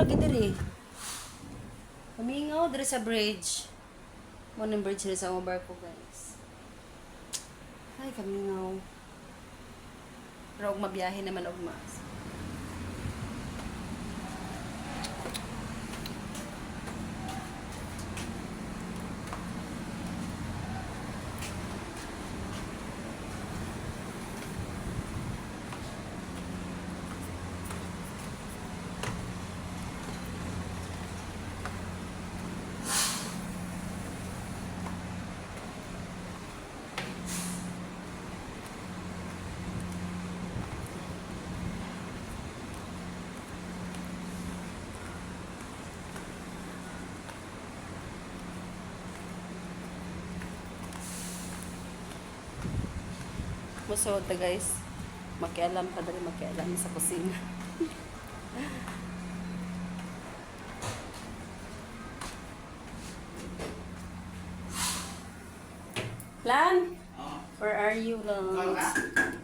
lagi diri. Pamingaw diri sa bridge. Mo ng bridge diri sa mga barko, guys. Ay, kamingaw. Pero og mabiyahe naman og mas. Musuot ta, guys. Makialam pa dali, makialam sa kusina. Lan? Where are you, Lan?